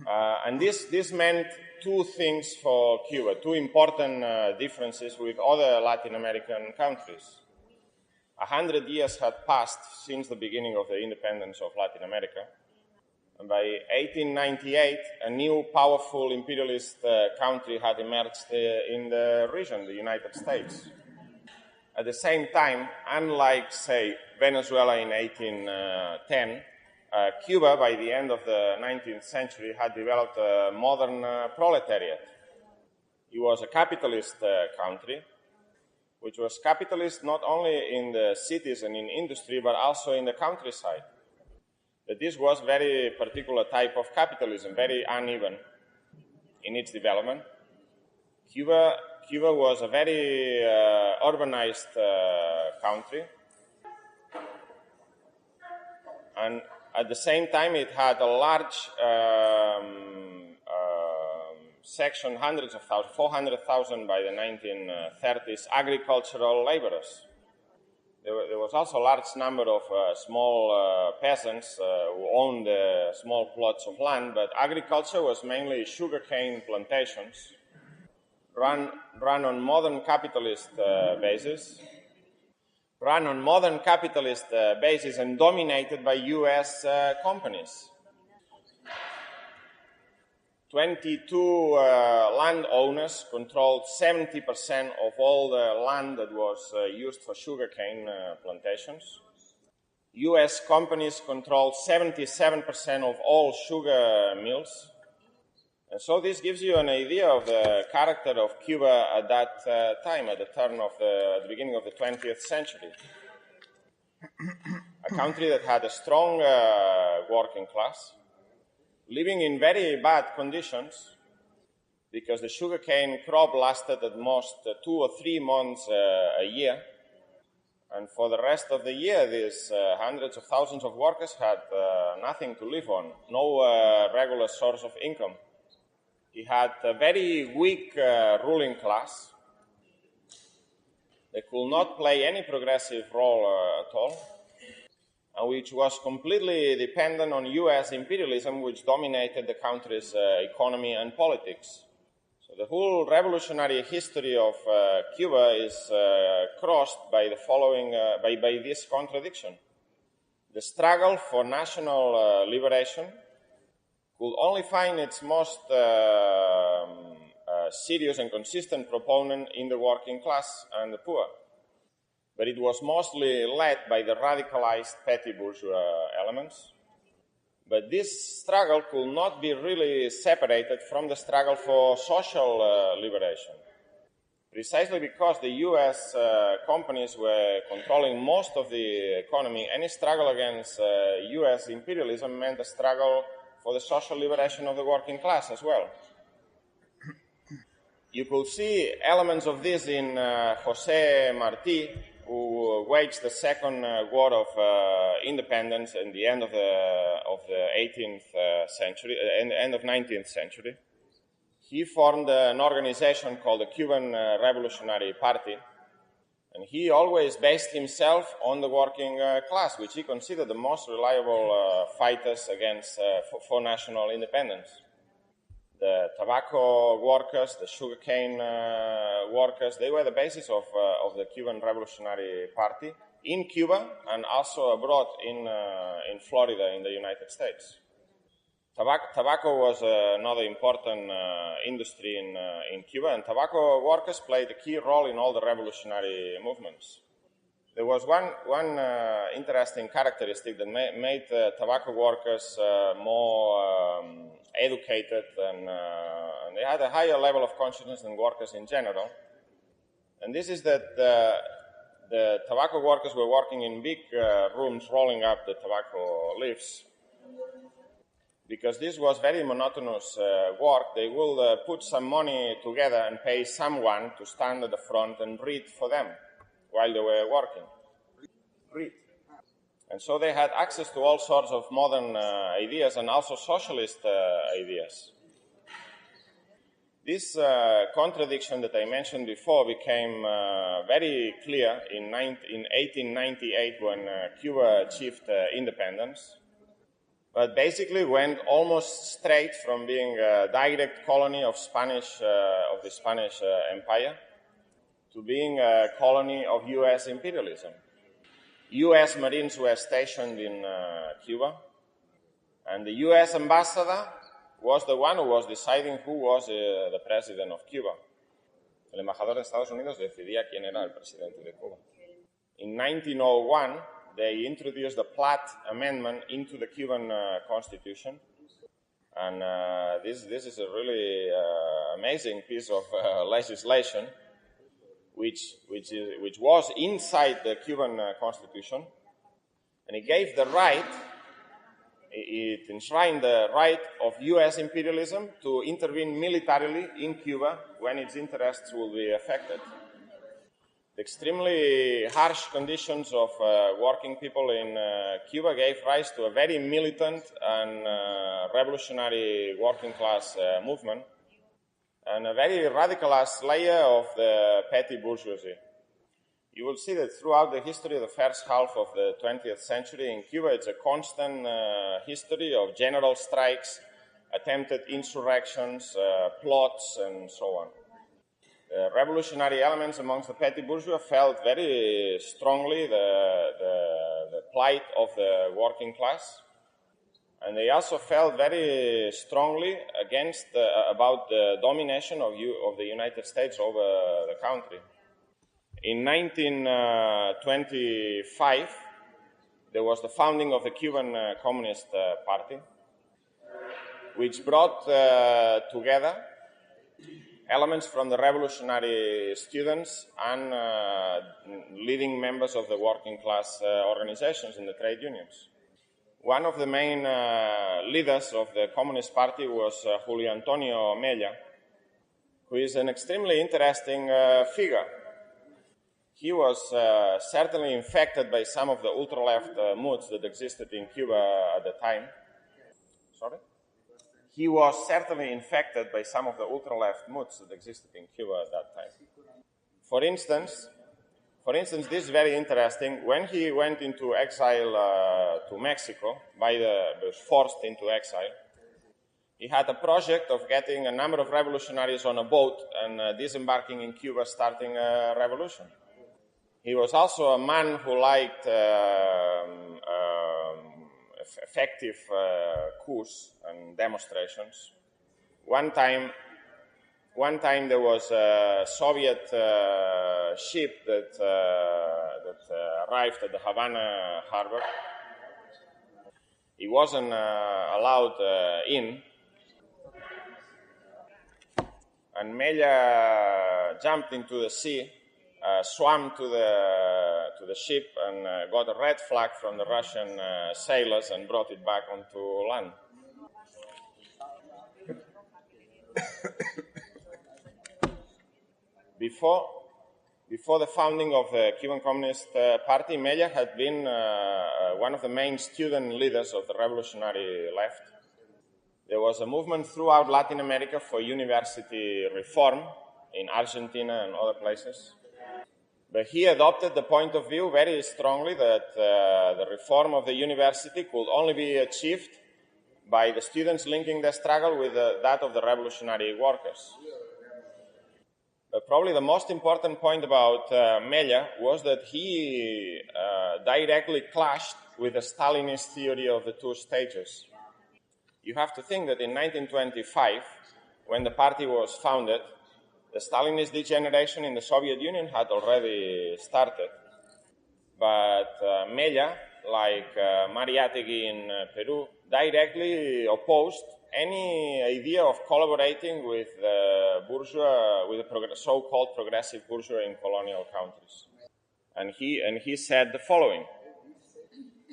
And this meant two things for Cuba, two important differences with other Latin American countries. 100 years had passed since the beginning of the independence of Latin America. And by 1898, a new powerful imperialist country had emerged in the region, the United States. At the same time, unlike, say, Venezuela in 1810, Cuba, by the end of the 19th century, had developed a modern proletariat. It was a capitalist country, which was capitalist not only in the cities and in industry, but also in the countryside. But this was very particular type of capitalism, very uneven in its development. Cuba was a very urbanized country, and at the same time it had a large section, hundreds of thousands, 400,000 by the 1930s, agricultural laborers. There was also a large number of small peasants who owned small plots of land, but agriculture was mainly sugarcane plantations run on modern capitalist basis, and dominated by U.S. companies. 22 landowners controlled 70% of all the land that was used for sugarcane plantations. U.S. companies controlled 77% of all sugar mills. And so this gives you an idea of the character of Cuba at that time, at the beginning of the 20th century. A country that had a strong working class, living in very bad conditions, because the sugarcane crop lasted at most 2 or 3 months a year. And for the rest of the year, these hundreds of thousands of workers had nothing to live on, no regular source of income. He had a very weak ruling class. They could not play any progressive role at all, and which was completely dependent on U.S. imperialism, which dominated the country's economy and politics. So the whole revolutionary history of Cuba is crossed by the following, by this contradiction. The struggle for national liberation could only find its most serious and consistent proponent in the working class and the poor. But it was mostly led by the radicalized petty bourgeois elements. But this struggle could not be really separated from the struggle for social liberation. Precisely because the U.S. companies were controlling most of the economy, any struggle against U.S. imperialism meant a struggle for the social liberation of the working class as well. You could see elements of this in José Martí, who waged the Second War of Independence in the end of the 18th century, end of 19th century. He formed an organization called the Cuban Revolutionary Party, and he always based himself on the working class, which he considered the most reliable fighters against for national independence. The tobacco workers, the sugarcane workers, they were the basis of the Cuban Revolutionary Party in Cuba and also abroad in Florida in the United States. Tobacco was another important industry in Cuba, and tobacco workers played a key role in all the revolutionary movements. There was one interesting characteristic that made tobacco workers more educated, and they had a higher level of consciousness than workers in general. And this is that the tobacco workers were working in big rooms rolling up the tobacco leaves. Because this was very monotonous work, they will put some money together and pay someone to stand at the front and read for them while they were working. Read. And so they had access to all sorts of modern ideas and also socialist ideas. This contradiction that I mentioned before became very clear in 1898 when Cuba achieved independence. but basically went almost straight from being a direct colony of the Spanish Empire to being a colony of U.S. imperialism. U.S. Marines were stationed in Cuba, and the U.S. ambassador was the one who was deciding who was the president of Cuba. El embajador de Estados Unidos decidía quién era el presidente de Cuba. In 1901, they introduced the Platt Amendment into the Cuban constitution, and this is a really amazing piece of legislation, which was inside the Cuban constitution, and it gave the right. It enshrined the right of U.S. imperialism to intervene militarily in Cuba when its interests will be affected. The extremely harsh conditions of working people in Cuba gave rise to a very militant and revolutionary working class movement and a very radicalized layer of the petty bourgeoisie. You will see that throughout the history of the first half of the 20th century in Cuba, it's a constant history of general strikes, attempted insurrections, plots, and so on. Revolutionary elements amongst the petty bourgeois felt very strongly the plight of the working class, and they also felt very strongly about the domination of the United States over the country. In 1925, there was the founding of the Cuban Communist Party, which brought together elements from the revolutionary students and leading members of the working class organizations in the trade unions. One of the main leaders of the Communist Party was Julio Antonio Mella, who is an extremely interesting figure. He was certainly infected by some of the ultra-left moods that existed in Cuba at the time. Sorry? He was certainly infected by some of the ultra-left moods that existed in Cuba at that time. For instance, this is very interesting. When he went into exile to Mexico, was forced into exile, he had a project of getting a number of revolutionaries on a boat and disembarking in Cuba, starting a revolution. He was also a man who liked effective coups and demonstrations. One time there was a Soviet ship that arrived at the Havana harbor. He wasn't allowed in, and Mella jumped into the sea, swam to the ship, and got a red flag from the Russian sailors and brought it back onto land. Before the founding of the Cuban Communist Party, Mella had been one of the main student leaders of the revolutionary left. There was a movement throughout Latin America for university reform in Argentina and other places. But he adopted the point of view very strongly that the reform of the university could only be achieved by the students linking their struggle with that of the revolutionary workers. But probably the most important point about Mella was that he directly clashed with the Stalinist theory of the two stages. You have to think that in 1925, when the party was founded, the Stalinist degeneration in the Soviet Union had already started. But Mella, like Mariátegui in Peru, directly opposed any idea of collaborating with the so-called progressive bourgeois in colonial countries. And he said the following: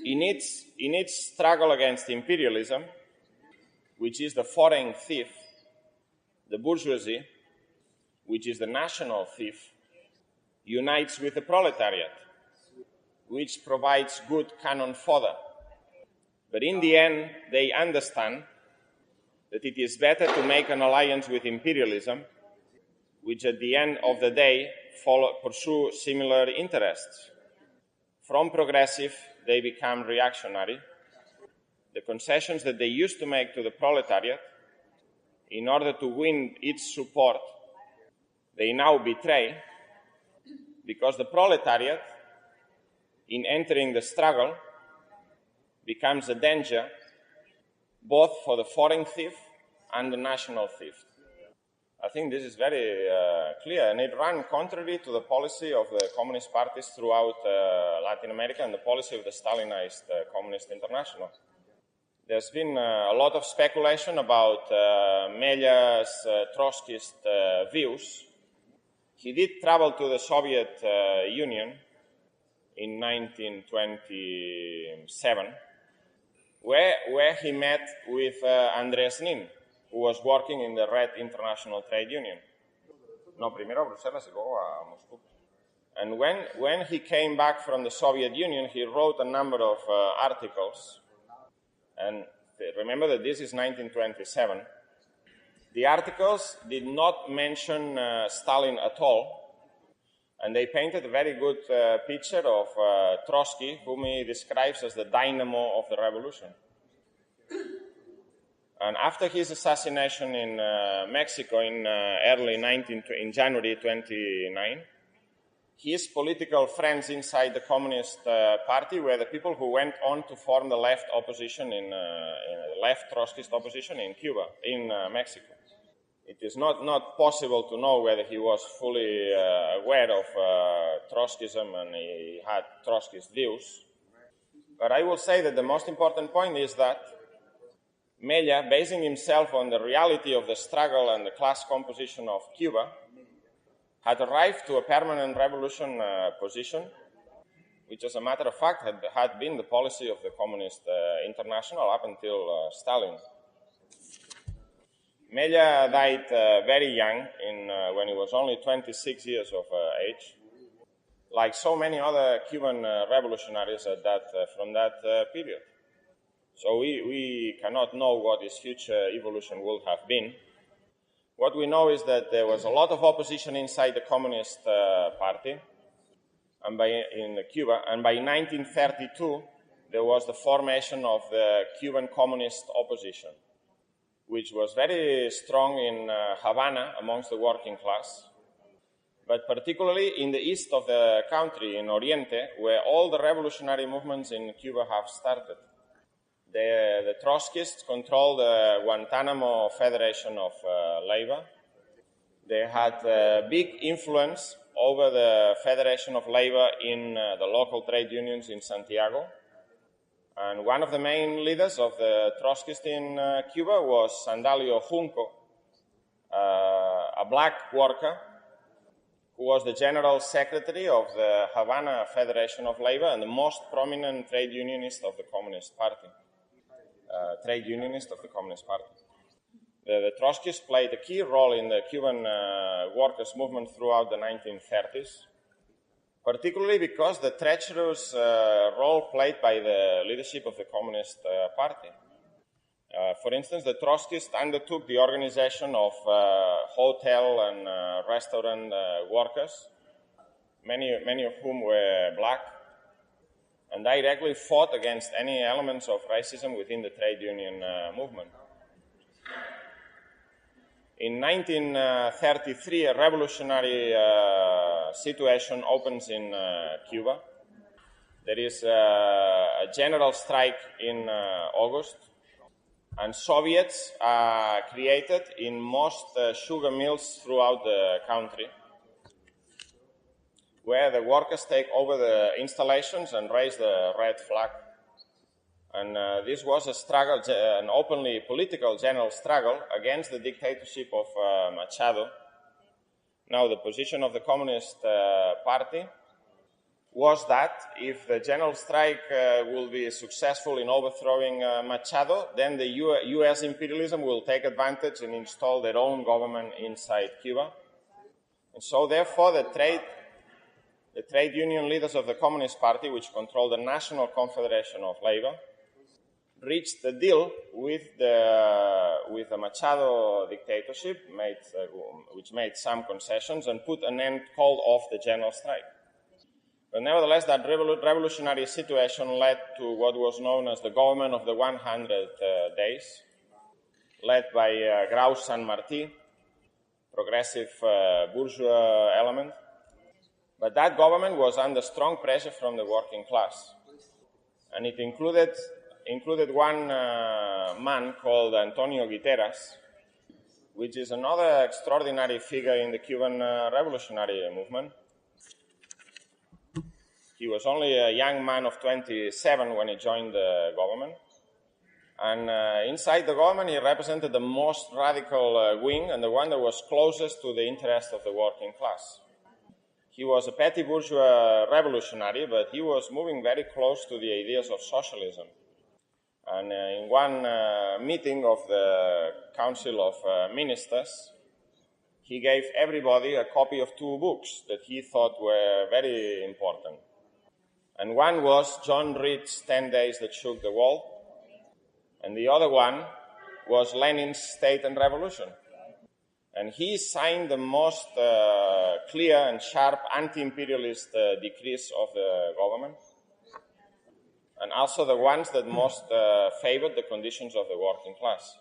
in its struggle against imperialism, which is the foreign thief, the bourgeoisie, which is the national thief, unites with the proletariat, which provides good cannon fodder. But in the end, they understand that it is better to make an alliance with imperialism, which at the end of the day pursue similar interests. From progressive, they become reactionary. the concessions that they used to make to the proletariat in order to win its support, they now betray, because the proletariat, in entering the struggle, becomes a danger both for the foreign thief and the national thief. I think this is very clear, and it ran contrary to the policy of the communist parties throughout Latin America and the policy of the Stalinized Communist International. There's been a lot of speculation about Mella's Trotskyist views. He did travel to the Soviet Union in 1927, where he met with Andrés Nin, who was working in the Red International Trade Union. No, primero a Bruselas y luego a Moscú. And when he came back from the Soviet Union, he wrote a number of articles. And remember that this is 1927. The articles did not mention Stalin at all. And they painted a very good picture of Trotsky, whom he describes as the dynamo of the revolution. And after his assassination in Mexico in January 29, his political friends inside the Communist Party were the people who went on to form the left opposition left Trotskyist opposition in Cuba, in Mexico. It is not possible to know whether he was fully aware of Trotskyism and he had Trotskyist views. But I will say that the most important point is that Mella, basing himself on the reality of the struggle and the class composition of Cuba, had arrived to a permanent revolution position, which, as a matter of fact, had been the policy of the Communist International up until Stalin. Mella died very young, when he was only 26 years of age, like so many other Cuban revolutionaries from that period. So we cannot know what his future evolution would have been. What we know is that there was a lot of opposition inside the Communist Party in Cuba, and by 1932 there was the formation of the Cuban Communist Opposition, which was very strong in Havana amongst the working class, but particularly in the east of the country, in Oriente, where all the revolutionary movements in Cuba have started. The Trotskyists controlled the Guantanamo Federation of Labor. They had big influence over the Federation of Labor in the local trade unions in Santiago. And one of the main leaders of the Trotskyists in Cuba was Sandalio Junco, a black worker who was the general secretary of the Havana Federation of Labor and the most prominent trade unionist of the Communist Party. The Trotskyists played a key role in the Cuban workers' movement throughout the 1930s, particularly because the treacherous role played by the leadership of the Communist Party. For instance, the Trotskyists undertook the organization of hotel and restaurant workers, many of whom were black, and directly fought against any elements of racism within the trade union movement. In 1933, a revolutionary situation opens in Cuba. There is a general strike in August, and Soviets are created in most sugar mills throughout the country, where the workers take over the installations and raise the red flag. And this was a struggle, an openly political general struggle against the dictatorship of Machado. Now, the position of the Communist Party was that if the general strike will be successful in overthrowing Machado, then the U.S. imperialism will take advantage and install their own government inside Cuba. And so, therefore, the trade union leaders of the Communist Party, which control the National Confederation of Labor, reached a deal with the Machado dictatorship, which made some concessions and put an end, called off the general strike. But nevertheless, that revolutionary situation led to what was known as the government of the 100 days, led by Grau San Martí, progressive bourgeois element. But that government was under strong pressure from the working class. And it included one man called Antonio Guiterrez, which is another extraordinary figure in the Cuban revolutionary movement. He was only a young man of 27 when he joined the government. And inside the government, he represented the most radical wing and the one that was closest to the interest of the working class. He was a petty bourgeois revolutionary, but he was moving very close to the ideas of socialism. And in one meeting of the Council of Ministers, he gave everybody a copy of two books that he thought were very important. And one was John Reed's 10 Days That Shook the World, and the other one was Lenin's State and Revolution. And he signed the most clear and sharp anti-imperialist decrees of the government, and also the ones that most favored the conditions of the working class.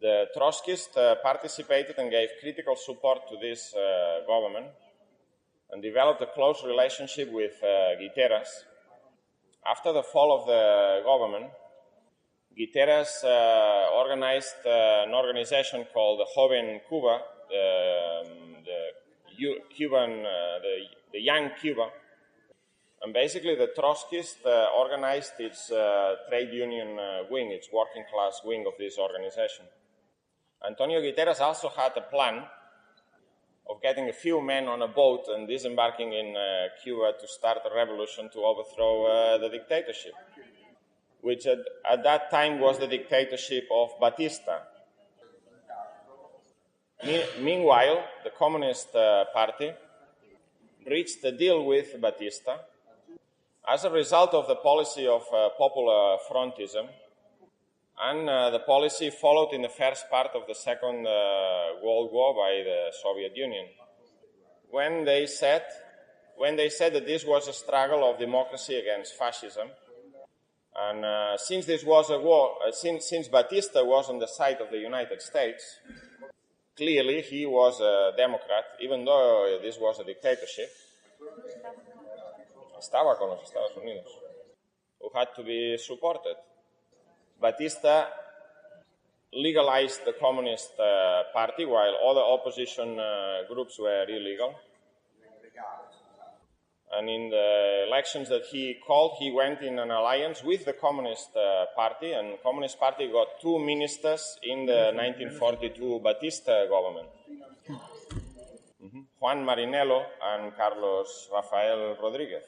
The Trotskyists participated and gave critical support to this government and developed a close relationship with Guiterrez. After the fall of the government, Guiterrez organized an organization called the Joven Cuba, the Young Cuba, and basically the Trotskyists organized its trade union wing, its working class wing of this organization. Antonio Guiterrez also had a plan of getting a few men on a boat and disembarking in Cuba to start a revolution to overthrow the dictatorship, which at that time was the dictatorship of Batista. Meanwhile, the Communist Party reached a deal with Batista as a result of the policy of popular frontism, and the policy followed in the first part of the Second World War by the Soviet Union, when they said that this was a struggle of democracy against fascism. And since this was a war, since Batista was on the side of the United States, clearly he was a Democrat, even though this was a dictatorship. Estaba con los Estados Unidos, who had to be supported. Batista legalized the Communist Party, while other opposition groups were illegal. And in the elections that he called, he went in an alliance with the Communist Party, and the Communist Party got two ministers in the 1942 Batista government, Juan Marinello and Carlos Rafael Rodriguez.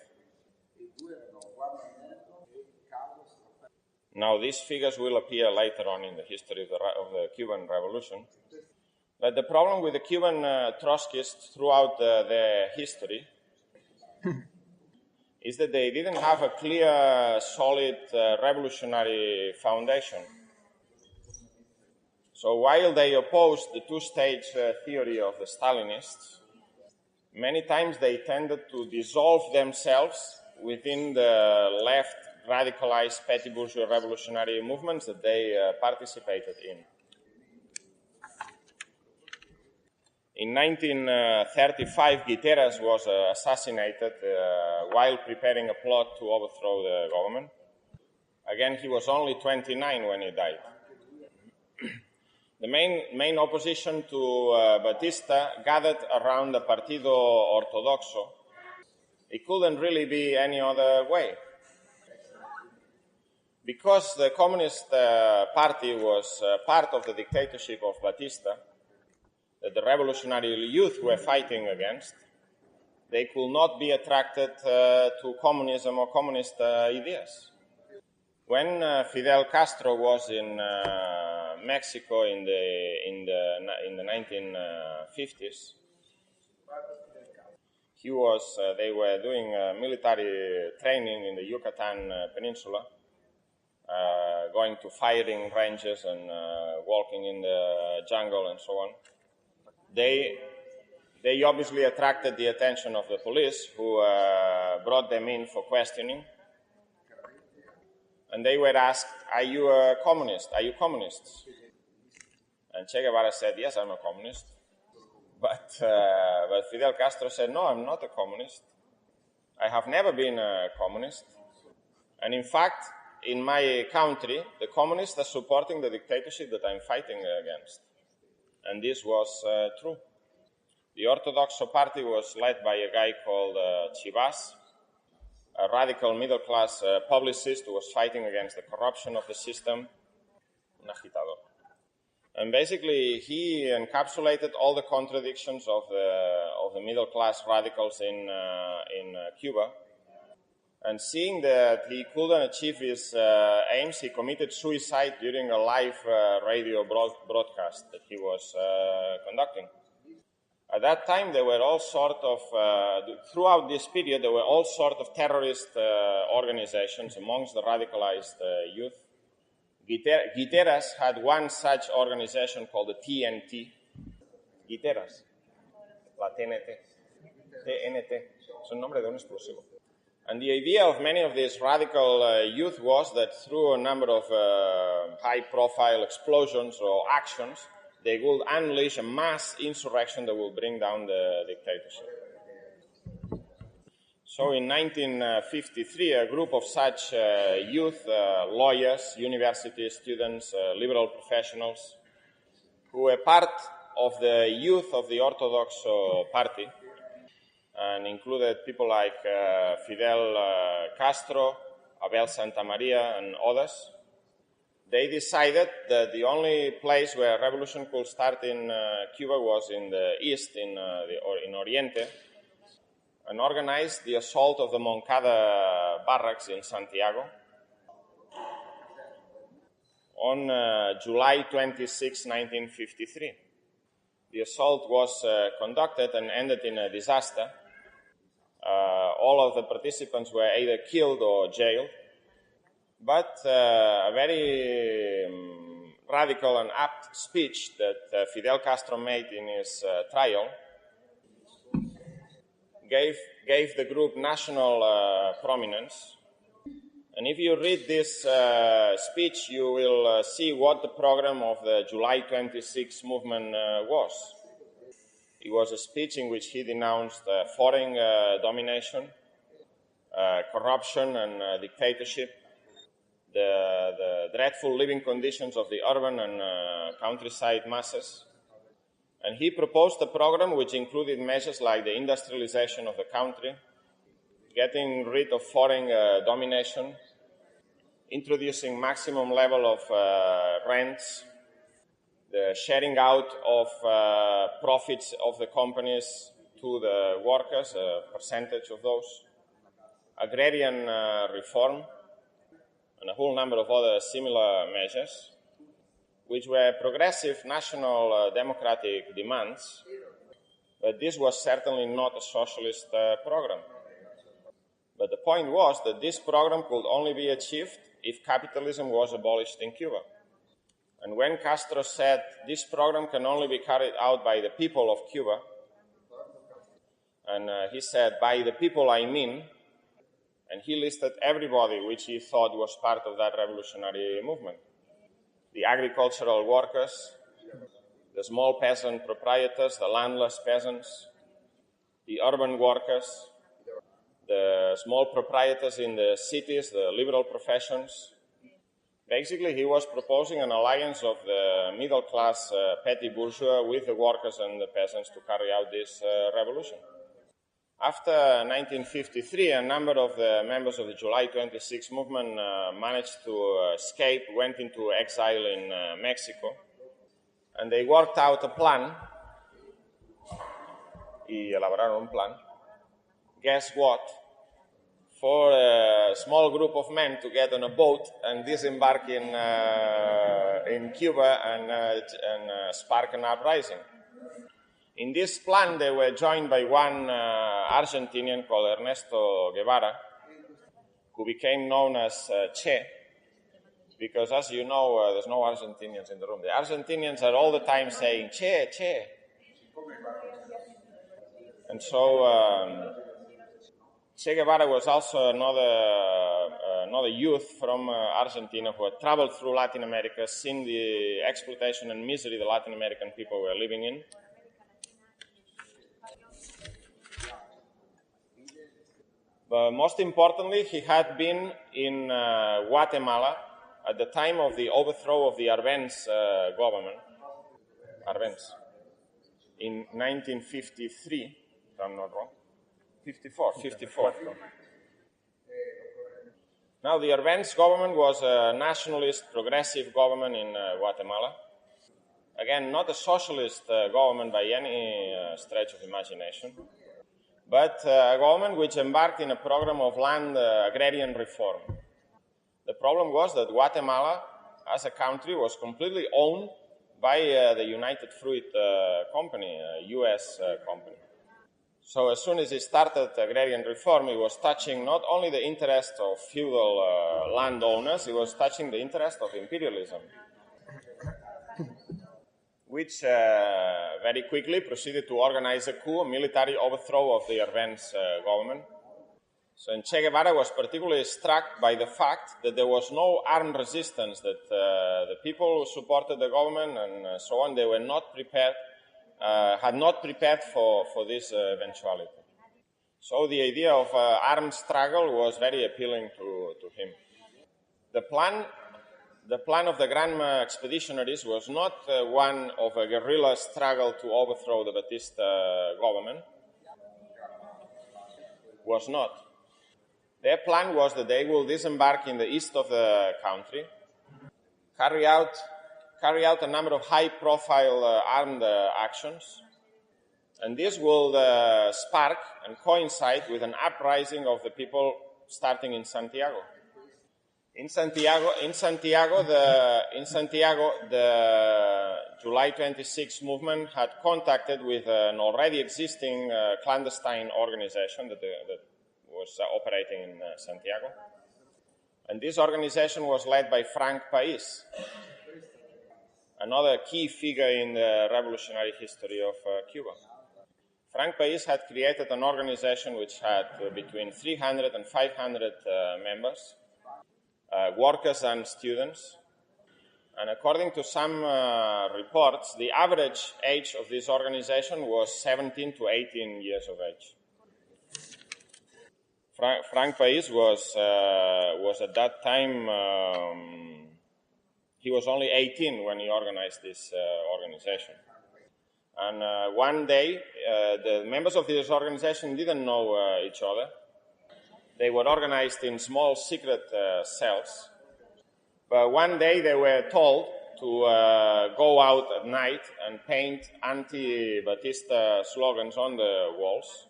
Now, these figures will appear later on in the history of the Cuban Revolution. But the problem with the Cuban Trotskyists throughout their history is that they didn't have a clear, solid revolutionary foundation. So while they opposed the two-stage theory of the Stalinists, many times they tended to dissolve themselves within the left radicalized petty bourgeois revolutionary movements that they participated in. In 1935, Guiterrez was assassinated while preparing a plot to overthrow the government. Again, he was only 29 when he died. The main opposition to Batista gathered around the Partido Ortodoxo. It couldn't really be any other way. Because the Communist Party was part of the dictatorship of Batista, that the revolutionary youth were fighting against, they could not be attracted to communism or communist ideas. When Fidel Castro was in Mexico in the 1950s, they were doing military training in the Yucatan Peninsula, going to firing ranges and walking in the jungle and so on. They They obviously attracted the attention of the police, who brought them in for questioning. And they were asked, "Are you a communist? Are you communists?" And Che Guevara said, "Yes, I'm a communist." But Fidel Castro said, "No, I'm not a communist. I have never been a communist. And in fact, in my country, the communists are supporting the dictatorship that I'm fighting against." And this was true. The Ortodoxo party was led by a guy called Chivas, a radical middle-class publicist who was fighting against the corruption of the system, un agitador. And basically, he encapsulated all the contradictions of the middle-class radicals in Cuba. And seeing that he couldn't achieve his aims, he committed suicide during a live radio broadcast that he was conducting. At that time, there were all sort of, throughout this period, there were all sort of terrorist organizations amongst the radicalized youth. Guiterrez had one such organization called the TNT. Guiterrez. La TNT. TNT. Es un nombre de un explosivo. And the idea of many of these radical youth was that through a number of high-profile explosions or actions, they would unleash a mass insurrection that will bring down the dictatorship. So in 1953, a group of such youth, lawyers, university students, liberal professionals, who were part of the youth of the Orthodox party, and included people like Fidel Castro, Abel Santamaria, and others, they decided that the only place where revolution could start in Cuba was in the east, in Oriente, and organized the assault of the Moncada barracks in Santiago on July 26, 1953. The assault was conducted and ended in a disaster. All of the participants were either killed or jailed. But a very radical and apt speech that Fidel Castro made in his trial gave the group national prominence. And if you read this speech, you will see what the program of the July 26 movement was. It was a speech in which he denounced foreign domination, corruption and dictatorship, the dreadful living conditions of the urban and countryside masses. And he proposed a program which included measures like the industrialization of the country, getting rid of foreign domination, introducing maximum level of rents, the sharing out of profits of the companies to the workers, a percentage of those, agrarian reform, and a whole number of other similar measures, which were progressive national democratic demands, but this was certainly not a socialist program. But the point was that this program could only be achieved if capitalism was abolished in Cuba. And when Castro said this program can only be carried out by the people of Cuba, and he said, "By the people I mean," and he listed everybody which he thought was part of that revolutionary movement. The agricultural workers, the small peasant proprietors, the landless peasants, the urban workers, the small proprietors in the cities, the liberal professions. Basically, he was proposing an alliance of the middle-class petty bourgeois with the workers and the peasants to carry out this revolution. After 1953, a number of the members of the July 26 movement managed to escape, went into exile in Mexico, and they worked out a plan, y elaboraron un plan. Guess what? For a small group of men to get on a boat and disembark in Cuba and spark an uprising. In this plan, they were joined by one Argentinian called Ernesto Guevara, who became known as Che, because as you know, there's no Argentinians in the room. The Argentinians are all the time saying, "Che, Che." And so Che Guevara was also another youth from Argentina who had traveled through Latin America, seen the exploitation and misery the Latin American people were living in. But most importantly, he had been in Guatemala at the time of the overthrow of the Arbenz government. Arbenz. In 1953, if I'm not wrong. 54. Now, the Arbenz government was a nationalist, progressive government in Guatemala. Again, not a socialist government by any stretch of imagination, but a government which embarked in a program of land agrarian reform. The problem was that Guatemala, as a country, was completely owned by the United Fruit Company, a U.S. company. So as soon as he started agrarian reform, he was touching not only the interest of feudal landowners, he was touching the interest of imperialism, which very quickly proceeded to organize a coup, a military overthrow of the Arbenz government. So Che Guevara was particularly struck by the fact that there was no armed resistance, that the people who supported the government and so on, they were not prepared, had not prepared for this eventuality. So the idea of armed struggle was very appealing to him. The plan of the Granma expeditionaries was not one of a guerrilla struggle to overthrow the Batista government. Was not. Their plan was that they will disembark in the east of the country, carry out a number of high-profile armed actions, and this will spark and coincide with an uprising of the people starting in Santiago. In Santiago, the July 26 movement had contacted with an already existing clandestine organization that was operating in Santiago. And this organization was led by Frank Pais, another key figure in the revolutionary history of Cuba. Frank Pais had created an organization which had between 300 and 500 members, workers and students. And according to some reports, the average age of this organization was 17 to 18 years of age. Frank Pais was at that time, he was only 18 when he organized this organization. And one day, the members of this organization didn't know each other. They were organized in small secret cells. But one day they were told to go out at night and paint anti-Batista slogans on the walls.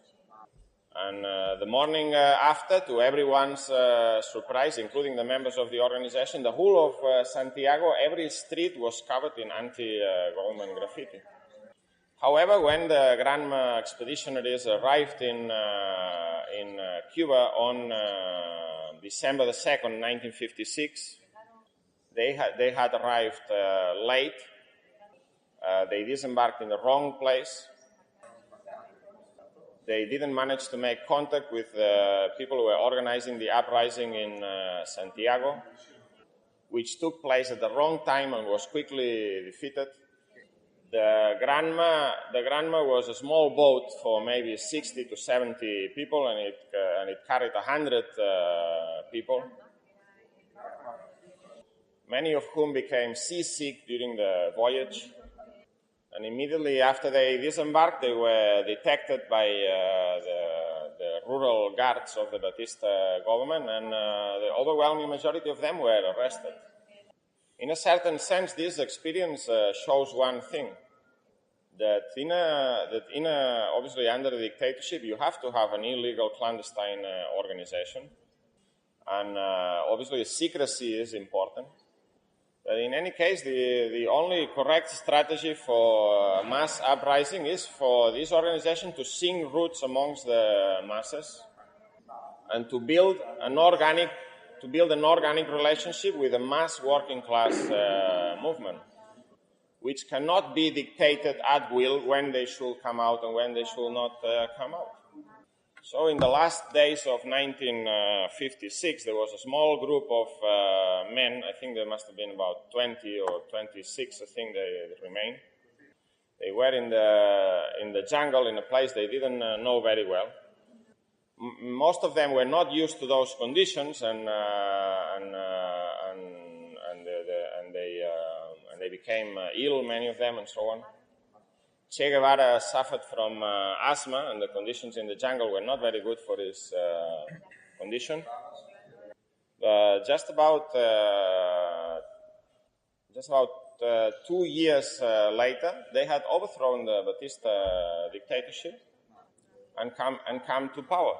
And the morning after, to everyone's surprise, including the members of the organization, the whole of Santiago, every street was covered in anti-government graffiti. However, when the Granma expeditionaries arrived in Cuba on December the 2nd, 1956, they had arrived late. They disembarked in the wrong place. They didn't manage to make contact with the people who were organizing the uprising in Santiago, which took place at the wrong time and was quickly defeated. The Granma was a small boat for maybe 60 to 70 people, and it carried 100 people, many of whom became seasick during the voyage. And immediately after they disembarked, they were detected by the rural guards of the Batista government, and the overwhelming majority of them were arrested. In a certain sense, this experience shows one thing, that obviously under the dictatorship, you have to have an illegal clandestine organization, and obviously secrecy is important. But in any case, the only correct strategy for mass uprising is for this organization to sink roots amongst the masses and to build an organic relationship with a mass working class movement, which cannot be dictated at will when they should come out and when they should not come out. So in the last days of 1956, there was a small group of men, I think there must have been about 20 or 26, I think they remained. They were in the jungle, in a place they didn't know very well. Most of them were not used to those conditions, and they became ill, many of them, and so on. Che Guevara suffered from asthma, and the conditions in the jungle were not very good for his condition. Just about 2 years later, they had overthrown the Batista dictatorship and come to power.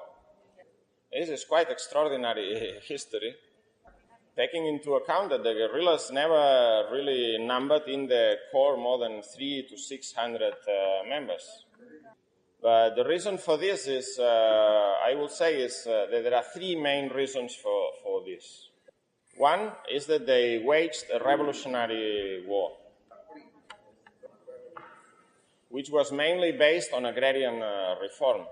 This is quite extraordinary history, taking into account that the guerrillas never really numbered in the core more than 300 to 600 members. But the reason for this is, I will say, that there are three main reasons for this. One is that they waged a revolutionary war, which was mainly based on agrarian reform.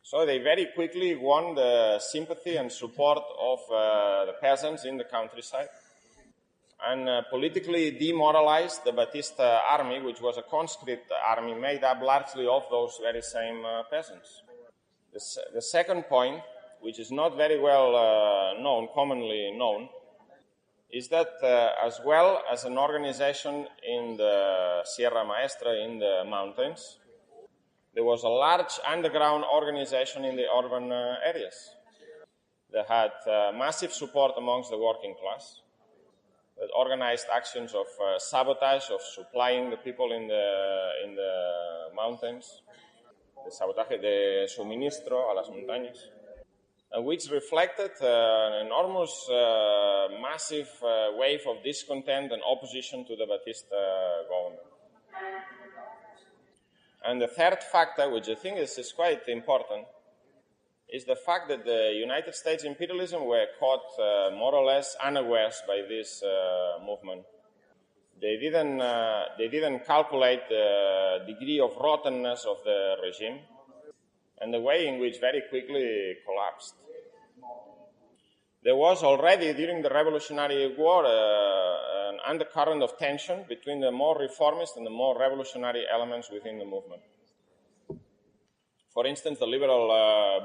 So they very quickly won the sympathy and support of the peasants in the countryside, and politically demoralized the Batista army, which was a conscript army made up largely of those very same peasants. The second point, which is not very well commonly known, is that as well as an organization in the Sierra Maestra, in the mountains, there was a large underground organization in the urban areas that had massive support amongst the working class, that organized actions of sabotage, of supplying the people in the mountains, the sabotaje de suministro a las montañas, which reflected an enormous, massive wave of discontent and opposition to the Batista government. And the third factor, which I think is quite important, is the fact that the United States imperialism were caught more or less unawares by this movement. They didn't calculate the degree of rottenness of the regime and the way in which very quickly collapsed. There was already, during the Revolutionary War, an undercurrent of tension between the more reformist and the more revolutionary elements within the movement. For instance, the liberal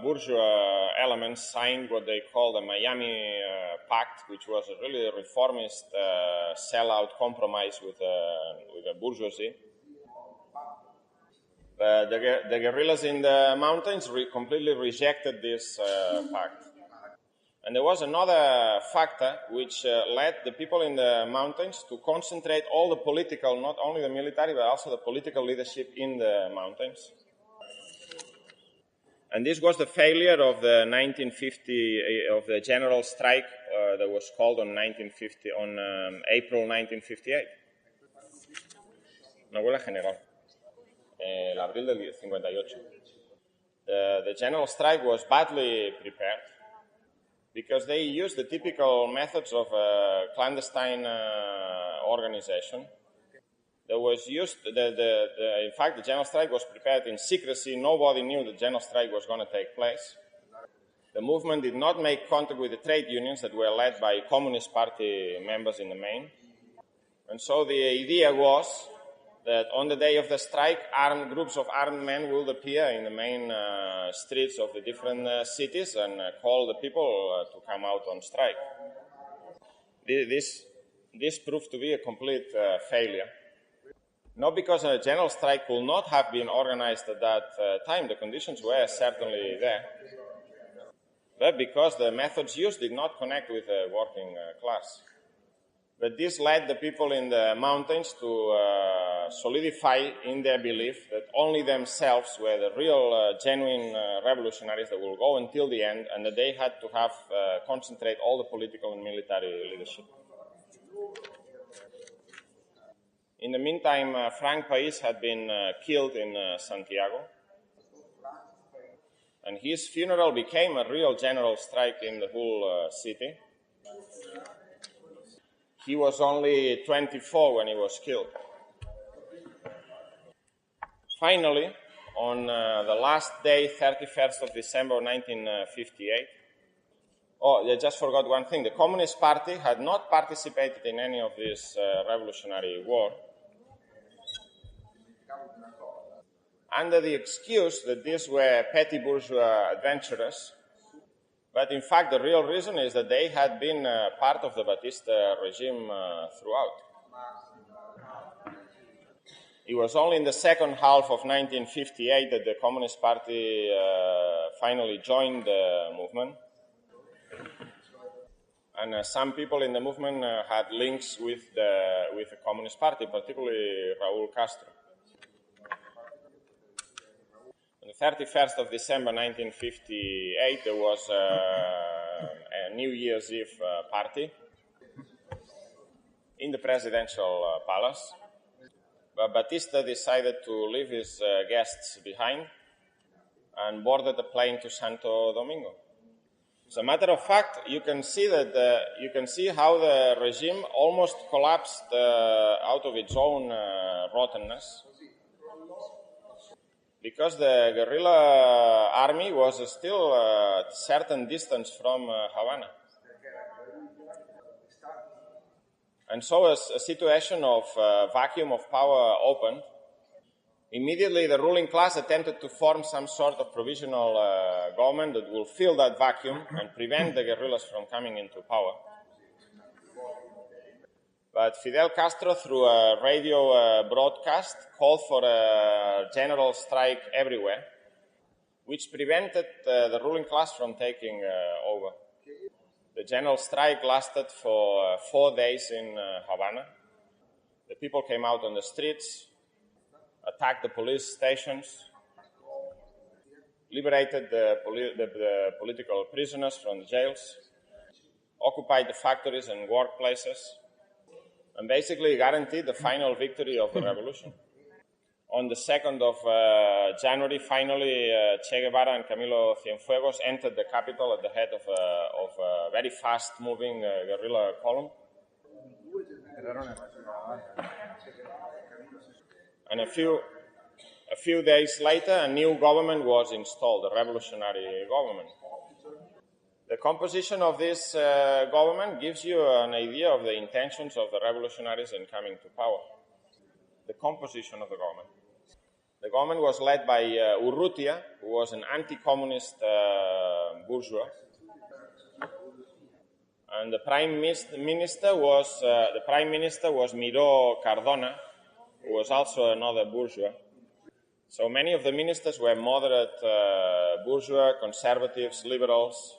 bourgeois elements signed what they called the Miami Pact, which was a really reformist sellout compromise with the bourgeoisie. The guerrillas in the mountains completely rejected this pact. And there was another factor which led the people in the mountains to concentrate all the political, not only the military, but also the political leadership in the mountains. And this was the failure of the 1950 of the general strike that was called on April 1958. Una huelga general. El abril del 58. The general strike was badly prepared, because they used the typical methods of clandestine organization. There was used, in fact, the general strike was prepared in secrecy. Nobody knew the general strike was going to take place. The movement did not make contact with the trade unions that were led by Communist Party members in the main. And so the idea was that on the day of the strike, groups of armed men will appear in the main streets of the different cities and call the people to come out on strike. This proved to be a complete failure. Not because a general strike could not have been organized at that time, the conditions were certainly there, but because the methods used did not connect with the working class. But this led the people in the mountains to solidify in their belief that only themselves were the real, genuine revolutionaries that will go until the end, and that they had to have concentrate all the political and military leadership. In the meantime, Frank Pais had been killed in Santiago, and his funeral became a real general strike in the whole city. He was only 24 when he was killed. Finally, on the last day, 31st of December 1958, I just forgot one thing. The Communist Party had not participated in any of this revolutionary war under the excuse that these were petty bourgeois adventurers. But in fact, the real reason is that they had been part of the Batista regime throughout. It was only in the second half of 1958 that the Communist Party finally joined the movement. And some people in the movement had links with the Communist Party, particularly Raúl Castro. On the 31st of December 1958, there was a New Year's Eve party in the presidential palace. But Batista decided to leave his guests behind and boarded a plane to Santo Domingo. As a matter of fact, you can see how the regime almost collapsed out of its own rottenness, because the guerrilla army was still a certain distance from Havana. And so a situation of vacuum of power opened. Immediately, the ruling class attempted to form some sort of provisional government that will fill that vacuum and prevent the guerrillas from coming into power. But Fidel Castro, through a radio broadcast, called for a general strike everywhere, which prevented the ruling class from taking over. The general strike lasted for 4 days in Havana. The people came out on the streets, attacked the police stations, liberated the political prisoners from the jails, occupied the factories and workplaces, and basically guaranteed the final victory of the revolution. On the 2nd of January, finally, Che Guevara and Camilo Cienfuegos entered the capital at the head of a very fast-moving guerrilla column. And a few days later, a new government was installed, a revolutionary government. The composition of this government gives you an idea of the intentions of the revolutionaries in coming to power. The composition of the government. The government was led by Urrutia, who was an anti-communist bourgeois, and the prime minister was Miró Cardona, who was also another bourgeois. So many of the ministers were moderate bourgeois, conservatives, liberals.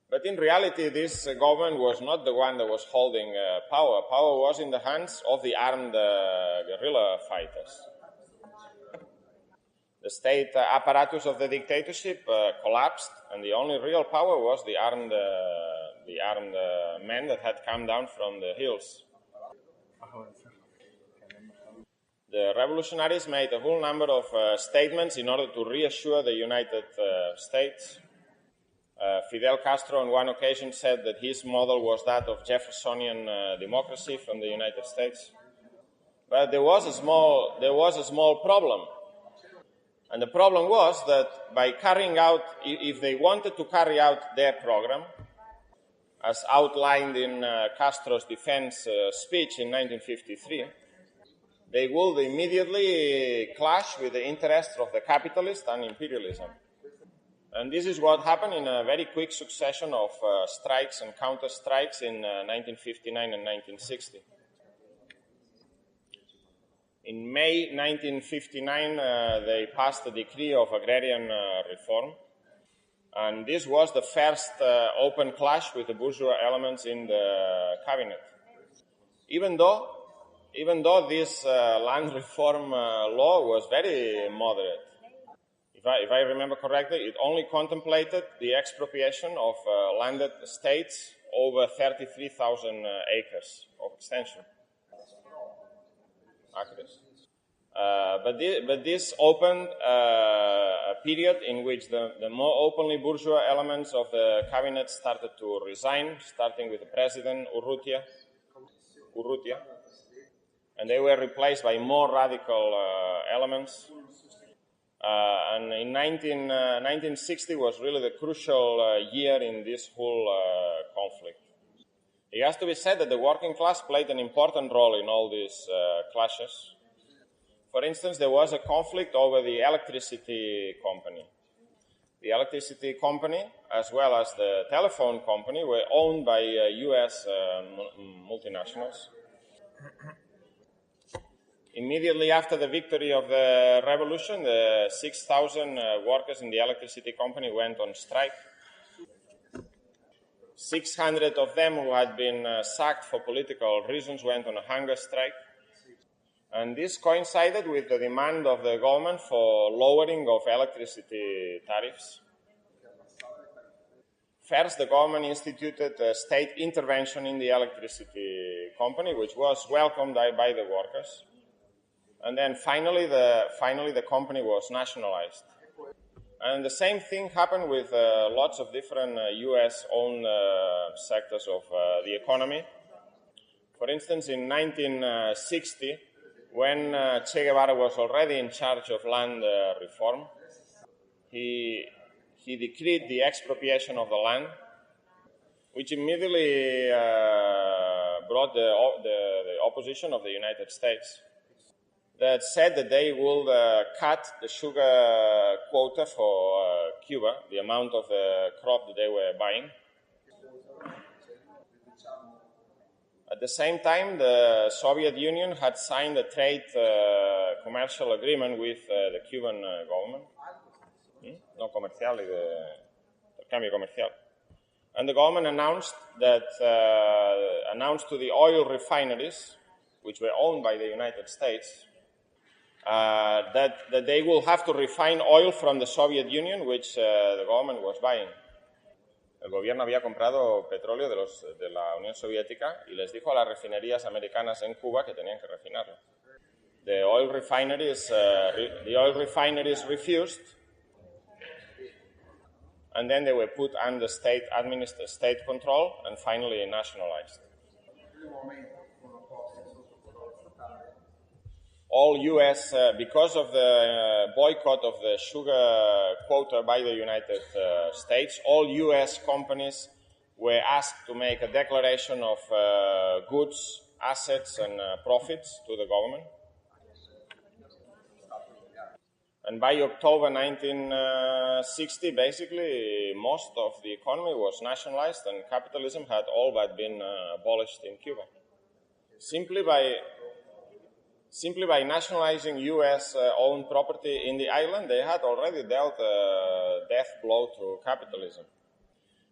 But in reality, this government was not the one that was holding power. Power was in the hands of the armed guerrilla fighters. The state apparatus of the dictatorship collapsed, and the only real power was the armed men that had come down from the hills. The revolutionaries made a whole number of statements in order to reassure the United States. Fidel Castro on one occasion said that his model was that of Jeffersonian democracy from the United States. But there was a small problem. And the problem was that by carrying out, if they wanted to carry out their program, as outlined in Castro's defense speech in 1953, they would immediately clash with the interests of the capitalists and imperialism. And this is what happened in a very quick succession of strikes and counter-strikes in 1959 and 1960. In May 1959, they passed a decree of agrarian reform, and this was the first open clash with the bourgeois elements in the cabinet. Even though this land reform law was very moderate. If I remember correctly, it only contemplated the expropriation of landed estates over 33,000 acres of extension. But this opened a period in which the more openly bourgeois elements of the cabinet started to resign, starting with the president, Urrutia, and they were replaced by more radical elements. And in 1960 was really the crucial year in this whole conflict. It has to be said that the working class played an important role in all these clashes. For instance, there was a conflict over the electricity company. The electricity company, as well as the telephone company, were owned by U.S. multinationals. Immediately after the victory of the revolution, the 6,000 workers in the electricity company went on strike. 600 of them who had been sacked for political reasons went on a hunger strike. And this coincided with the demand of the government for lowering of electricity tariffs. First, the government instituted a state intervention in the electricity company, which was welcomed by the workers. And then finally the company was nationalized. And the same thing happened with lots of different U.S.-owned sectors of the economy. For instance, in 1960, when Che Guevara was already in charge of land reform, he decreed the expropriation of the land, which immediately brought the opposition of the United States, that said that they will cut the sugar quota for Cuba, the amount of the crop that they were buying. At the same time, the Soviet Union had signed a trade commercial agreement with the Cuban government. No comercial, intercambio comercial. And the government announced to the oil refineries, which were owned by the United States, that they will have to refine oil from the Soviet Union, which the government was buying. El gobierno había comprado petróleo de la Unión Soviética y les dijo a las refinerías americanas en Cuba que tenían que refinarlo. The oil refineries refused, and then they were put under state control and finally nationalized. All U.S., because of the boycott of the sugar quota by the United States, all U.S. companies were asked to make a declaration of goods, assets, and profits to the government. And by October 1960, basically, most of the economy was nationalized and capitalism had all but been abolished in Cuba. Simply by nationalizing U.S.-owned property in the island, they had already dealt a death blow to capitalism.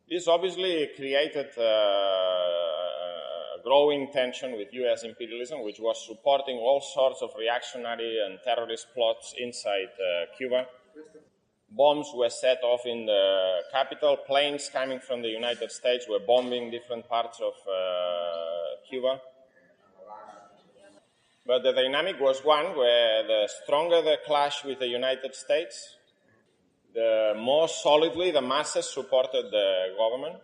This obviously created a growing tension with U.S. imperialism, which was supporting all sorts of reactionary and terrorist plots inside Cuba. Bombs were set off in the capital. Planes coming from the United States were bombing different parts of Cuba. But the dynamic was one where the stronger the clash with the United States, the more solidly the masses supported the government,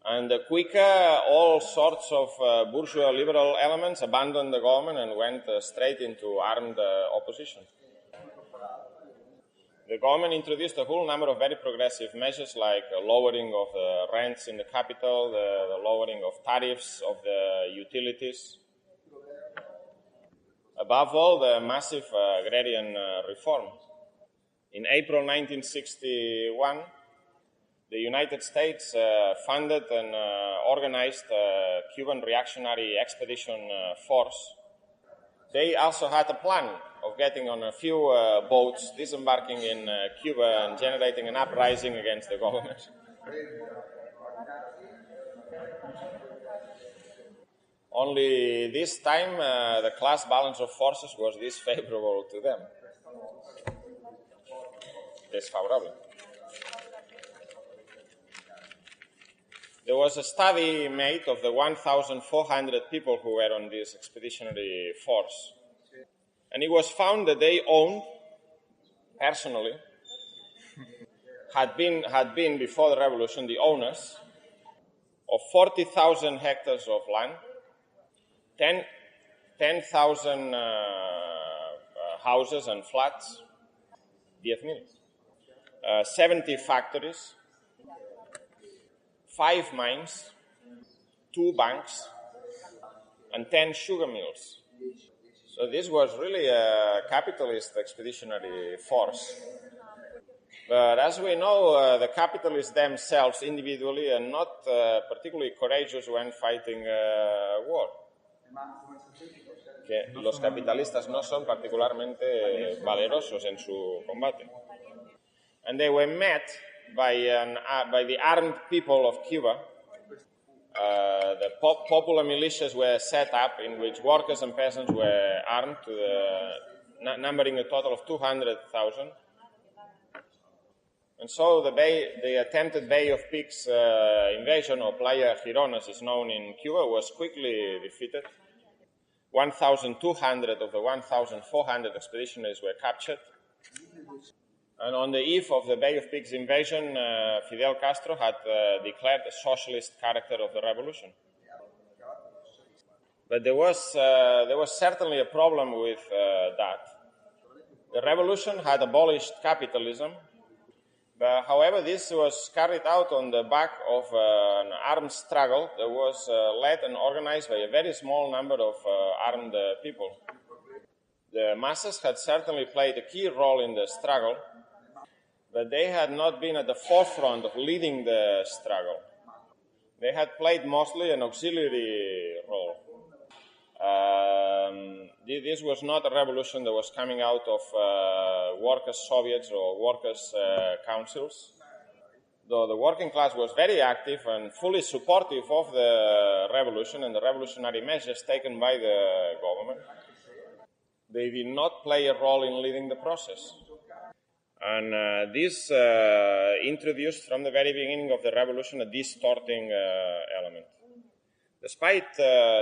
and the quicker all sorts of bourgeois liberal elements abandoned the government and went straight into armed opposition. The government introduced a whole number of very progressive measures like lowering of the rents in the capital, the lowering of tariffs of the utilities. Above all, the massive agrarian reform. In April 1961, the United States funded and organized a Cuban reactionary expedition force. They also had a plan of getting on a few boats, disembarking in Cuba and generating an uprising against the government. Only this time, the class balance of forces was disfavorable to them. Desfavorable. There was a study made of the 1,400 people who were on this expeditionary force. And it was found that they owned, personally, had been before the revolution, the owners of 40,000 hectares of land, 10,000 houses and flats, 10,000. 70 factories, 5 mines, 2 banks, and 10 sugar mills. So this was really a capitalist expeditionary force. But as we know, the capitalists themselves individually are not particularly courageous when fighting war. Que los capitalistas no son particularmente valerosos en su combate. And they were met by the armed people of Cuba. The popular militias were set up in which workers and peasants were armed, numbering a total of 200,000. And so the attempted Bay of Pigs invasion, or Playa Girón as is known in Cuba, was quickly defeated. 1,200 of the 1,400 expeditionaries were captured. And on the eve of the Bay of Pigs invasion, Fidel Castro had declared the socialist character of the revolution. But there was certainly a problem with that. The revolution had abolished capitalism. But, however, this was carried out on the back of an armed struggle that was led and organized by a very small number of armed people. The masses had certainly played a key role in the struggle, but they had not been at the forefront of leading the struggle. They had played mostly an auxiliary role. This was not a revolution that was coming out of workers' soviets or workers' councils, though the working class was very active and fully supportive of the revolution and the revolutionary measures taken by the government. They did not play a role in leading the process. And this introduced from the very beginning of the revolution a distorting element. Despite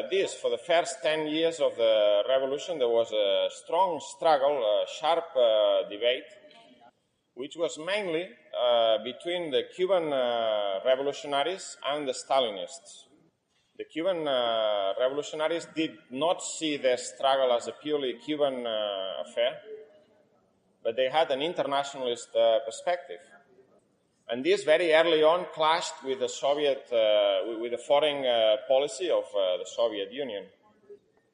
this, for the first 10 years of the revolution, there was a strong struggle, a sharp debate, which was mainly between the Cuban revolutionaries and the Stalinists. The Cuban revolutionaries did not see their struggle as a purely Cuban affair, but they had an internationalist perspective. And this very early on clashed with the with the foreign policy of the Soviet Union,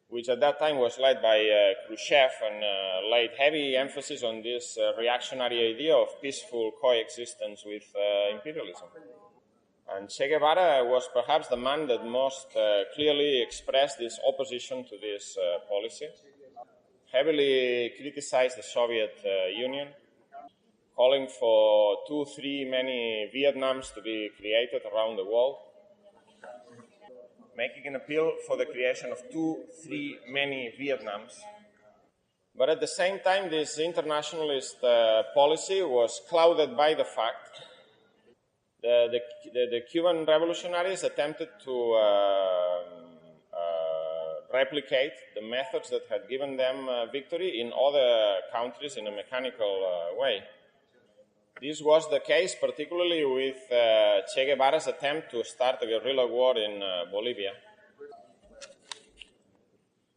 which at that time was led by Khrushchev and laid heavy emphasis on this reactionary idea of peaceful coexistence with imperialism. And Che Guevara was perhaps the man that most clearly expressed this opposition to this policy, heavily criticized the Soviet Union, calling for 2-3 many Vietnams to be created around the world, making an appeal for the creation of 2-3 many Vietnams. But at the same time, this internationalist policy was clouded by the fact that the Cuban revolutionaries attempted to replicate the methods that had given them victory in other countries in a mechanical way. This was the case particularly with Che Guevara's attempt to start a guerrilla war in Bolivia.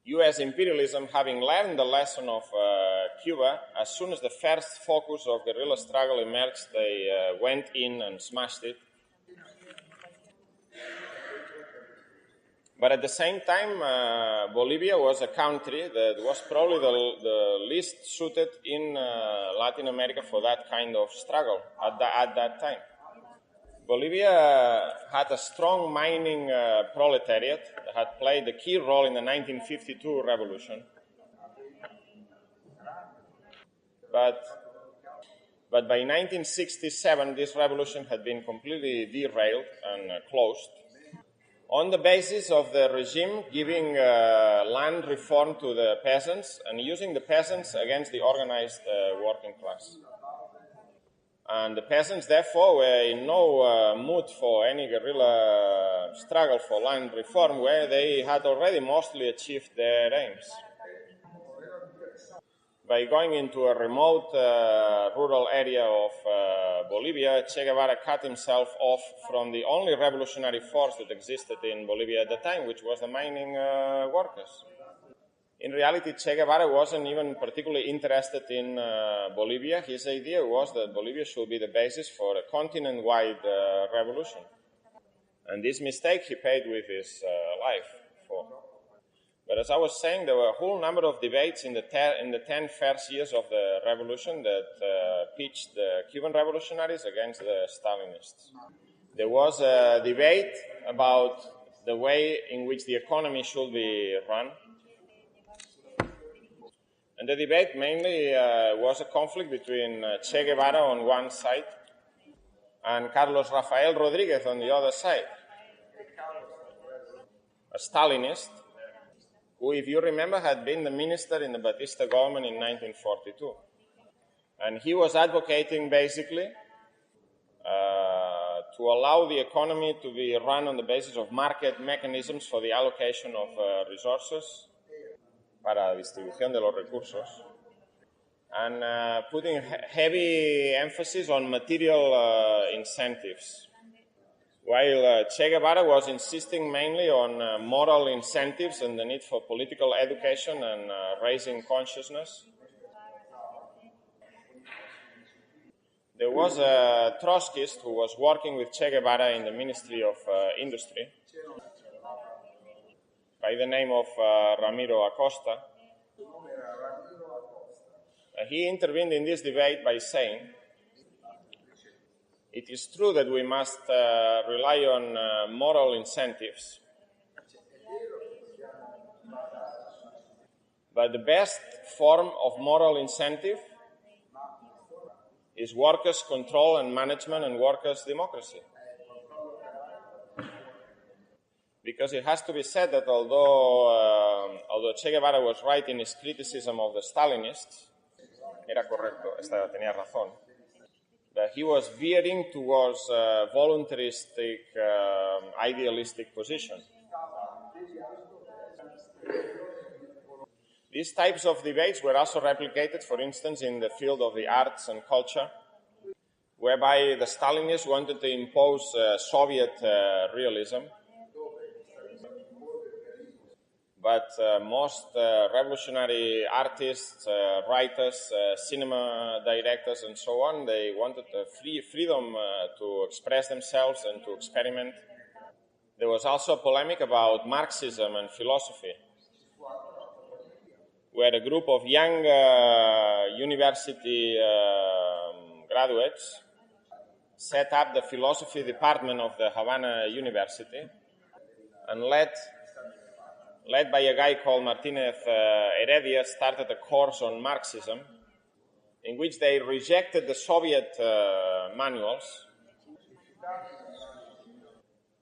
U.S. imperialism, having learned the lesson of Cuba, as soon as the first focus of guerrilla struggle emerged, they went in and smashed it. But at the same time, Bolivia was a country that was probably the least suited in Latin America for that kind of struggle at that time. Bolivia had a strong mining proletariat that had played a key role in the 1952 revolution. But by 1967, this revolution had been completely derailed and closed, on the basis of the regime giving land reform to the peasants and using the peasants against the organized working class. And the peasants, therefore, were in no mood for any guerrilla struggle for land reform, where they had already mostly achieved their aims. By going into a remote rural area of Bolivia, Che Guevara cut himself off from the only revolutionary force that existed in Bolivia at the time, which was the mining workers. In reality, Che Guevara wasn't even particularly interested in Bolivia. His idea was that Bolivia should be the basis for a continent-wide revolution. And this mistake he paid with his life for. But as I was saying, there were a whole number of debates in the 10 first years of the revolution that pitched the Cuban revolutionaries against the Stalinists. There was a debate about the way in which the economy should be run. And the debate mainly was a conflict between Che Guevara on one side and Carlos Rafael Rodriguez on the other side, a Stalinist, who, if you remember, had been the minister in the Batista government in 1942. And he was advocating, basically, to allow the economy to be run on the basis of market mechanisms for the allocation of resources, para la distribución de los recursos, and putting heavy emphasis on material incentives, while Che Guevara was insisting mainly on moral incentives and the need for political education and raising consciousness. There was a Trotskyist who was working with Che Guevara in the Ministry of Industry by the name of Ramiro Acosta. He intervened in this debate by saying, it is true that we must rely on moral incentives, but the best form of moral incentive is workers' control and management and workers' democracy. Because it has to be said that although Che Guevara was right in his criticism of the Stalinists, era correcto, tenía razón, that he was veering towards a voluntaristic, idealistic position. These types of debates were also replicated, for instance, in the field of the arts and culture, whereby the Stalinists wanted to impose Soviet realism, but most revolutionary artists, writers, cinema directors, and so on, they wanted freedom to express themselves and to experiment. There was also a polemic about Marxism and philosophy, where a group of young university graduates set up the philosophy department of the Havana University, and led by a guy called Martinez Heredia, started a course on Marxism, in which they rejected the Soviet manuals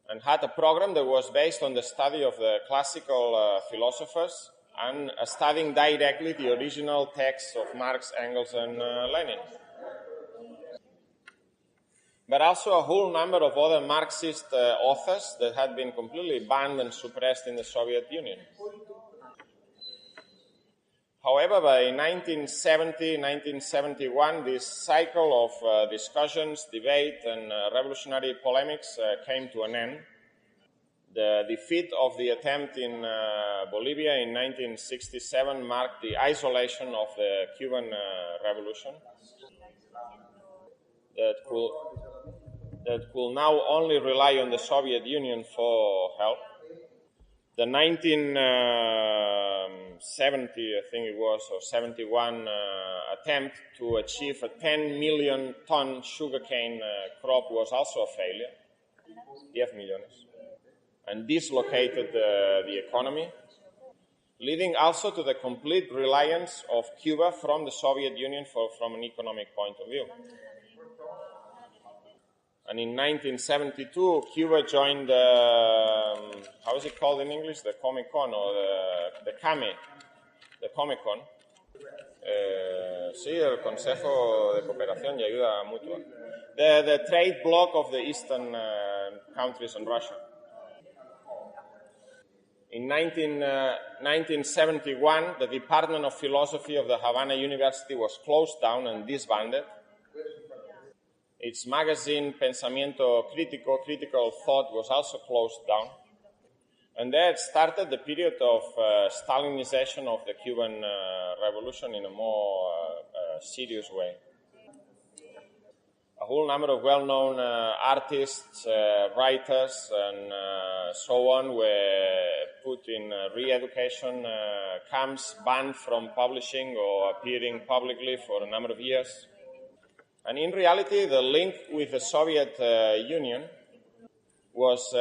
and had a program that was based on the study of the classical philosophers and studying directly the original texts of Marx, Engels, and Lenin. But also a whole number of other Marxist authors that had been completely banned and suppressed in the Soviet Union. However, by 1970, 1971, this cycle of discussions, debate, and revolutionary polemics came to an end. The defeat of the attempt in Bolivia in 1967 marked the isolation of the Cuban Revolution that could now only rely on the Soviet Union for help. The 1970, I think it was, or 71 attempt to achieve a 10 million ton sugarcane crop was also a failure. 10 millones. And dislocated the economy, leading also to the complete reliance of Cuba from the Soviet Union from an economic point of view. And in 1972, Cuba joined how is it called in English? The Comic-Con, or the CAME, the Comic-Con. Sí, el Consejo de Cooperación y Ayuda Mutua. The trade bloc of the eastern countries and Russia. In 1971, the Department of Philosophy of the Havana University was closed down and disbanded. Its magazine, Pensamiento Crítico, Critical Thought, was also closed down. And that started the period of Stalinization of the Cuban Revolution in a more serious way. A whole number of well-known artists, writers, and so on were put in re-education camps, banned from publishing or appearing publicly for a number of years. And in reality, the link with the Soviet Union was,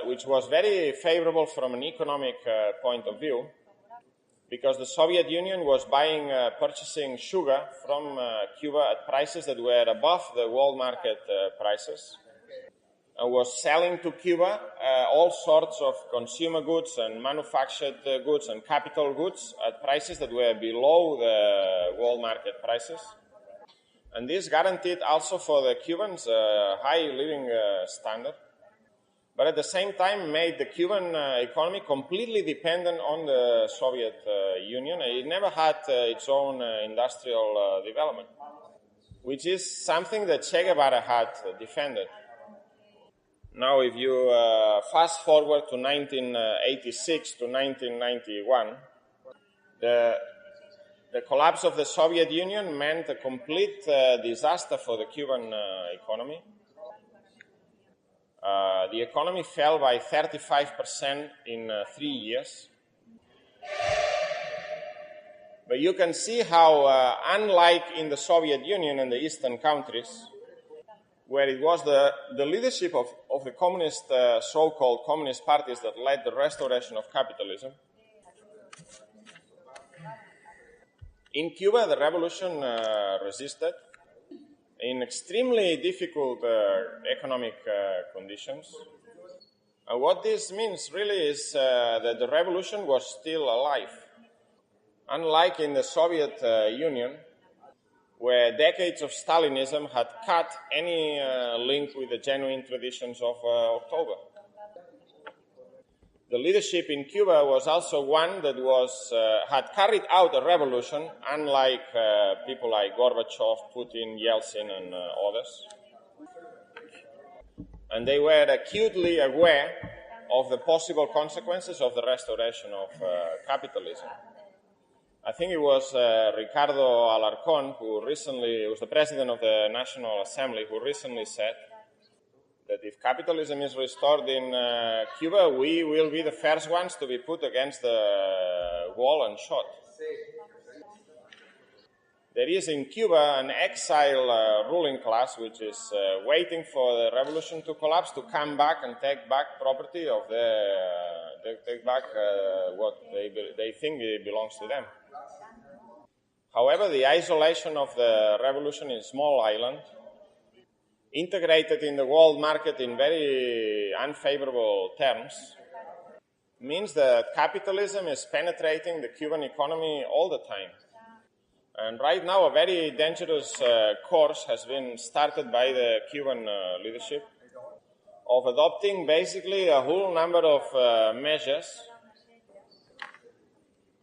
which was very favorable from an economic point of view, because the Soviet Union was purchasing sugar from Cuba at prices that were above the world market prices, and was selling to Cuba all sorts of consumer goods and manufactured goods and capital goods at prices that were below the world market prices. And this guaranteed also for the Cubans a high living standard, but at the same time made the Cuban economy completely dependent on the Soviet Union. It never had its own industrial development, which is something that Che Guevara had defended. Now, if you fast forward to 1986 to 1991, the collapse of the Soviet Union meant a complete disaster for the Cuban economy. The economy fell by 35% in 3 years. But you can see how, unlike in the Soviet Union and the Eastern countries, where it was the leadership of the communist, so-called communist parties that led the restoration of capitalism, in Cuba the revolution resisted in extremely difficult economic conditions. And what this means really is that the revolution was still alive. Unlike in the Soviet Union, where decades of Stalinism had cut any link with the genuine traditions of October. The leadership in Cuba was also one that had carried out a revolution, unlike people like Gorbachev, Putin, Yeltsin, and others. And they were acutely aware of the possible consequences of the restoration of capitalism. I think it was Ricardo Alarcón, who recently was the president of the National Assembly, who recently said that if capitalism is restored in Cuba, we will be the first ones to be put against the wall and shot. There is in Cuba an exile ruling class which is waiting for the revolution to collapse to come back and take back property of take back what they think belongs to them. However, the isolation of the revolution in a small island, integrated in the world market in very unfavorable terms, means that capitalism is penetrating the Cuban economy all the time. And right now, a very dangerous course has been started by the Cuban leadership of adopting basically a whole number of measures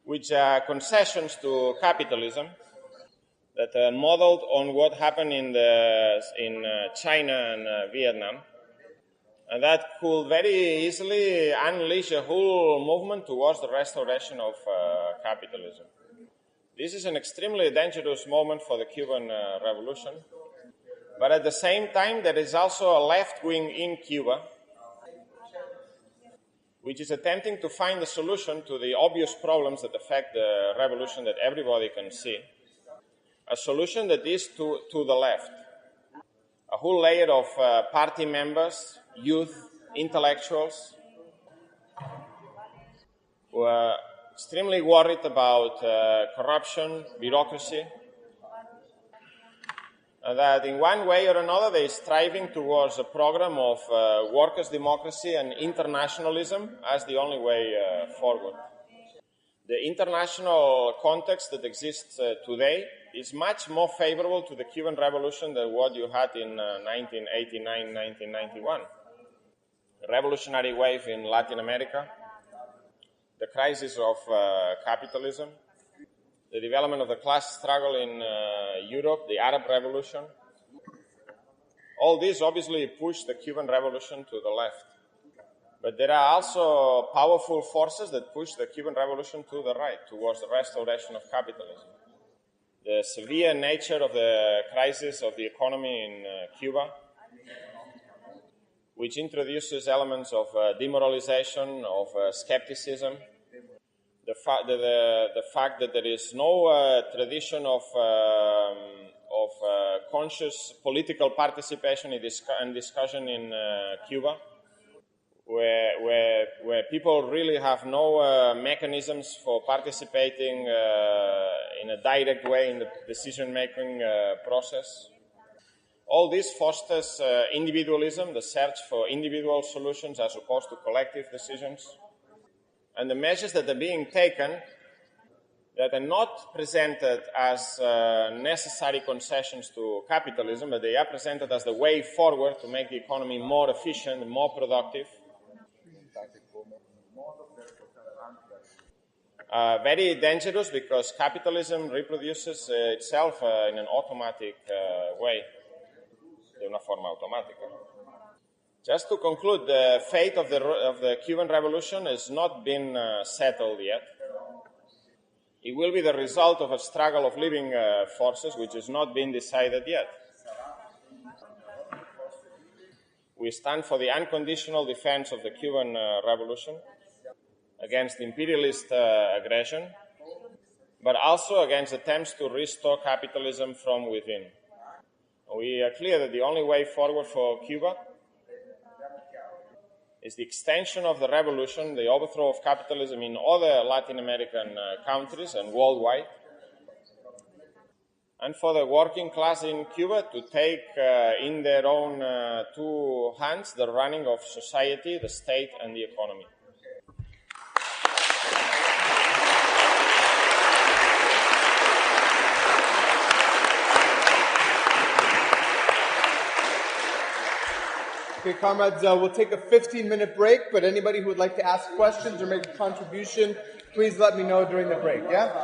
which are concessions to capitalism that are modeled on what happened in China and Vietnam, and that could very easily unleash a whole movement towards the restoration of capitalism. This is an extremely dangerous moment for the Cuban revolution, but at the same time there is also a left wing in Cuba which is attempting to find a solution to the obvious problems that affect the revolution that everybody can see. A solution that is to the left. A whole layer of party members, youth, intellectuals, who are extremely worried about corruption, bureaucracy, and that in one way or another they are striving towards a program of workers' democracy and internationalism as the only way forward. The international context that exists today is much more favorable to the Cuban Revolution than what you had in 1989, 1991. The revolutionary wave in Latin America, the crisis of capitalism, the development of the class struggle in Europe, the Arab Revolution, all this obviously pushed the Cuban Revolution to the left. But there are also powerful forces that push the Cuban Revolution to the right, towards the restoration of capitalism. The severe nature of the crisis of the economy in Cuba, which introduces elements of demoralization, of skepticism, the fact that there is no tradition of conscious political participation and discussion in Cuba, where people really have no mechanisms for participating in a direct way in the decision-making process. All this fosters individualism, the search for individual solutions as opposed to collective decisions. And the measures that are being taken that are not presented as necessary concessions to capitalism, but they are presented as the way forward to make the economy more efficient, more productive. Very dangerous because capitalism reproduces itself in an automatic way, de una forma automática. Just to conclude, the fate of the Cuban Revolution has not been settled yet. It will be the result of a struggle of living forces which has not been decided yet. We stand for the unconditional defense of the Cuban Revolution against imperialist aggression, but also against attempts to restore capitalism from within. We are clear that the only way forward for Cuba is the extension of the revolution, the overthrow of capitalism in other Latin American countries and worldwide, and for the working class in Cuba to take in their own two hands the running of society, the state, and the economy. Okay, comrades, we'll take a 15-minute break, but anybody who would like to ask questions or make a contribution, please let me know during the break, yeah?